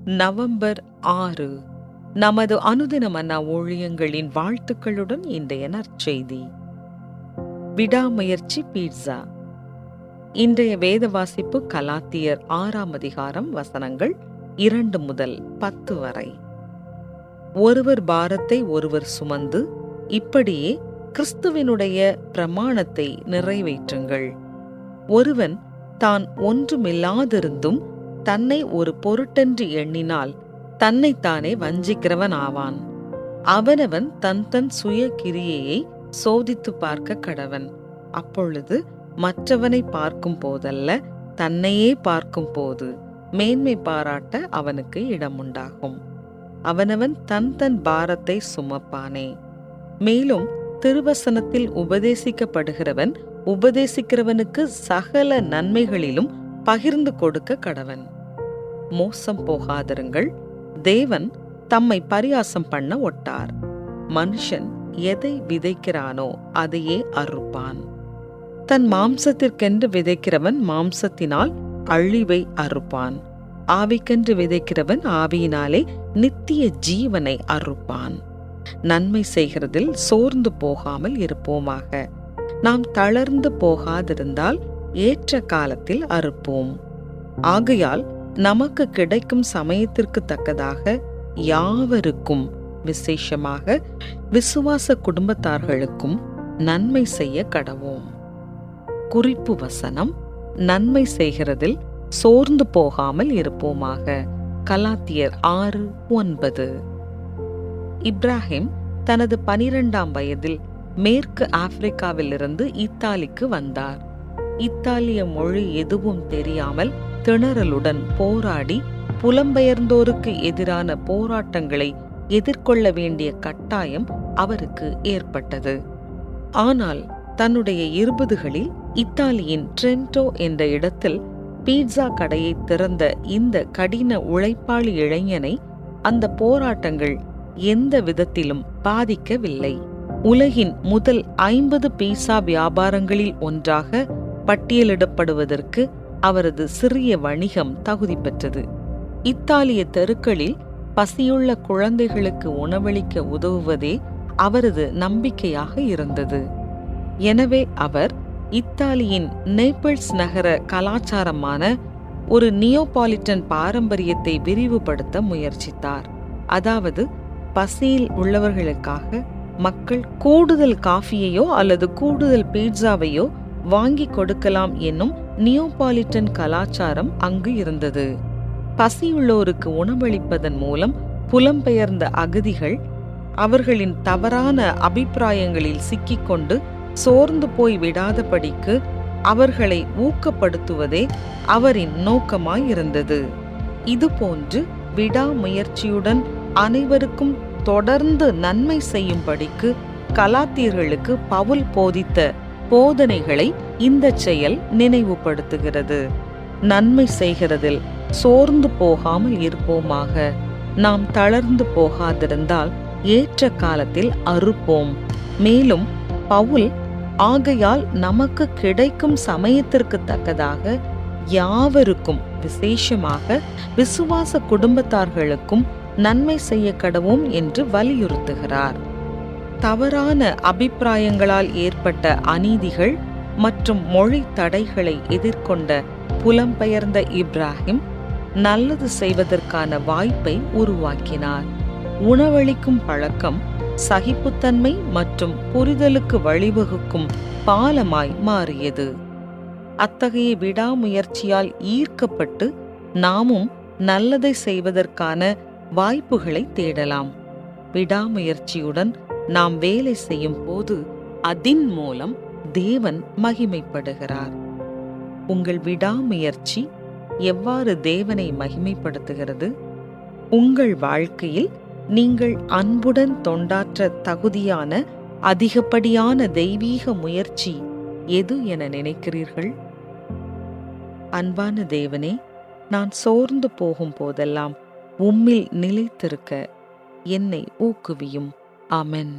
November 6 நமது அனுதின மன்னா ஊழியங்களின் வாழ்த்துக்களுடன் இன்றைய நற்செய்தி. விடாமுயற்சி பீட்சா. இன்றைய வேத வாசிப்பு கலாத்தியர் 6ஆம் அதிகாரம் வசனங்கள் 2 முதல் 10 வரை. ஒருவர் பாரத்தை ஒருவர் சுமந்து இப்படியே கிறிஸ்துவினுடைய பிரமாணத்தை நிறைவேற்றுங்கள். ஒருவன் தான் ஒன்றுமில்லாதிருந்தும் தன்னை ஒரு பொருட்டென்று எண்ணினால் தன்னைத்தானே வஞ்சிக்கிறவன் ஆவான். அவனவன் தன் சுய கிரியையை சோதித்து பார்க்க கடவன். அப்பொழுது மற்றவனை பார்க்கும் போதல்ல, தன்னையே பார்க்கும் போது மேன்மை பாராட்ட அவனுக்கு இடமுண்டாகும். அவனவன் தன் பாரத்தை சுமப்பானே. மேலும் திருவசனத்தில் உபதேசிக்கப்படுகிறவன் உபதேசிக்கிறவனுக்கு சகல நன்மைகளிலும் பகிர்ந்து கொடுக்க கடவன். மோசம் போகாதிருங்கள். தேவன் தம்மை பரியாசம் பண்ண ஒட்டார். மனுஷன் எதை விதைக்கிறானோ அதையே அறுப்பான். தன் மாம்சத்திற்கென்று விதைக்கிறவன் மாம்சத்தினால் அழிவை அறுப்பான். ஆவிக்கென்று விதைக்கிறவன் ஆவியினாலே நித்திய ஜீவனை அறுப்பான். நன்மை செய்கிறதில் சோர்ந்து போகாமல் இருப்போமாக. நாம் தளர்ந்து போகாதிருந்தால் ஏற்ற காலத்தில் அறுப்போம். ஆகையால் நமக்கு கிடைக்கும் சமயத்திற்கு தக்கதாக யாவருக்கும், விசேஷமாக விசுவாச குடும்பத்தார்களுக்கும் நன்மை செய்ய கடவோம். குறிப்பு வசனம்: நன்மை செய்கிறதில் சோர்ந்து போகாமல் இருப்போமாக. கலாத்தியர் 6:9. இப்ராஹிம் தனது 12ஆம் வயதில் மேற்கு ஆப்பிரிக்காவிலிருந்து இத்தாலிக்கு வந்தார். இத்தாலிய மொழி எதுவும் தெரியாமல் திணறலுடன் போராடி புலம்பெயர்ந்தோருக்கு எதிரான போராட்டங்களை எதிர்கொள்ள வேண்டிய கட்டாயம் அவருக்கு ஏற்பட்டது. ஆனால் தன்னுடைய 20களில் இத்தாலியின் ட்ரென்டோ என்ற இடத்தில் பீட்சா கடையை திறந்த இந்த கடின உழைப்பாளி இளைஞனை அந்த போராட்டங்கள் எந்த விதத்திலும் பாதிக்கவில்லை. உலகின் முதல் 50 பீட்சா வியாபாரங்களில் ஒன்றாக பட்டியலிடப்படுவதற்கு அவரது சிறிய வணிகம் தகுதி பெற்றது. இத்தாலிய தெருக்களில் பசியுள்ள குழந்தைகளுக்கு உணவளிக்க உதவுவதே அவரது நம்பிக்கையாக இருந்தது. எனவே அவர் இத்தாலியின் நேபிள்ஸ் நகர கலாச்சாரமான ஒரு நியோபாலிட்டன் பாரம்பரியத்தை விரிவுபடுத்த முயற்சித்தார். அதாவது, பசியில் உள்ளவர்களுக்காக மக்கள் கூடுதல் காஃபியையோ அல்லது கூடுதல் பீட்சாவையோ வாங்கி கொடுக்கலாம் என்னும் நியோபாலிட்டன் கலாச்சாரம் அங்கு இருந்தது. பசியுள்ளோருக்கு உணவளிப்பதன் மூலம் புலம்பெயர்ந்த அகதிகள் அவர்களின் தவறான அபிப்பிராயங்களில் சிக்கிக்கொண்டு சோர்ந்து போய் விடாதபடிக்கு அவர்களை ஊக்கப்படுத்துவதே அவரின் நோக்கமாயிருந்தது. இதுபோன்று விடாமுயற்சியுடன் அனைவருக்கும் தொடர்ந்து நன்மை செய்யும்படிக்கு கலாத்தியர்களுக்கு பவுல் போதித்த போதனைகளை இந்த செயல் நினைவுபடுத்துகிறது. நன்மை செய்கிறதில் சோர்ந்து போகாமல் இருப்போமாக. நாம் தளர்ந்து போகாதிருந்தால் ஏற்ற காலத்தில் அறுப்போம். மேலும் பவுல், ஆகையால் நமக்கு கிடைக்கும் சமயத்திற்கு தக்கதாக யாவருக்கும், விசேஷமாக விசுவாச குடும்பத்தார்களுக்கும் நன்மை செய்ய கடவோம் என்று வலியுறுத்துகிறார். தவறான அபிப்பிராயங்களால் ஏற்பட்ட அநீதிகள் மற்றும் மொழி தடைகளை எதிர்கொண்ட புலம்பெயர்ந்த இப்ராஹிம் நல்லது செய்வதற்கான வாய்ப்பை உருவாக்கினார். உணவளிக்கும் பழக்கம் சகிப்புத்தன்மை மற்றும் புரிதலுக்கு வழிவகுக்கும் பாலமாய் மாறியது. அத்தகைய விடாமுயற்சியால் ஈர்க்கப்பட்டு நாமும் நல்லதை செய்வதற்கான வாய்ப்புகளை தேடலாம். விடாமுயற்சியுடன் நாம் வேலை செய்யும் போது அதன் மூலம் தேவன் மகிமைப்படுகிறார். உங்கள் விடாமுயற்சி எவ்வாறு தேவனை மகிமைப்படுத்துகிறது? உங்கள் வாழ்க்கையில் நீங்கள் அன்புடன் தொண்டாற்ற தகுதியான அதிகப்படியான தெய்வீக முயற்சி எது என நினைக்கிறீர்கள்? அன்பான தேவனே, நான் சோர்ந்து போகும் போதெல்லாம் உம்மில் நிலைத்திருக்க என்னை ஊக்குவியும். ஆமென்.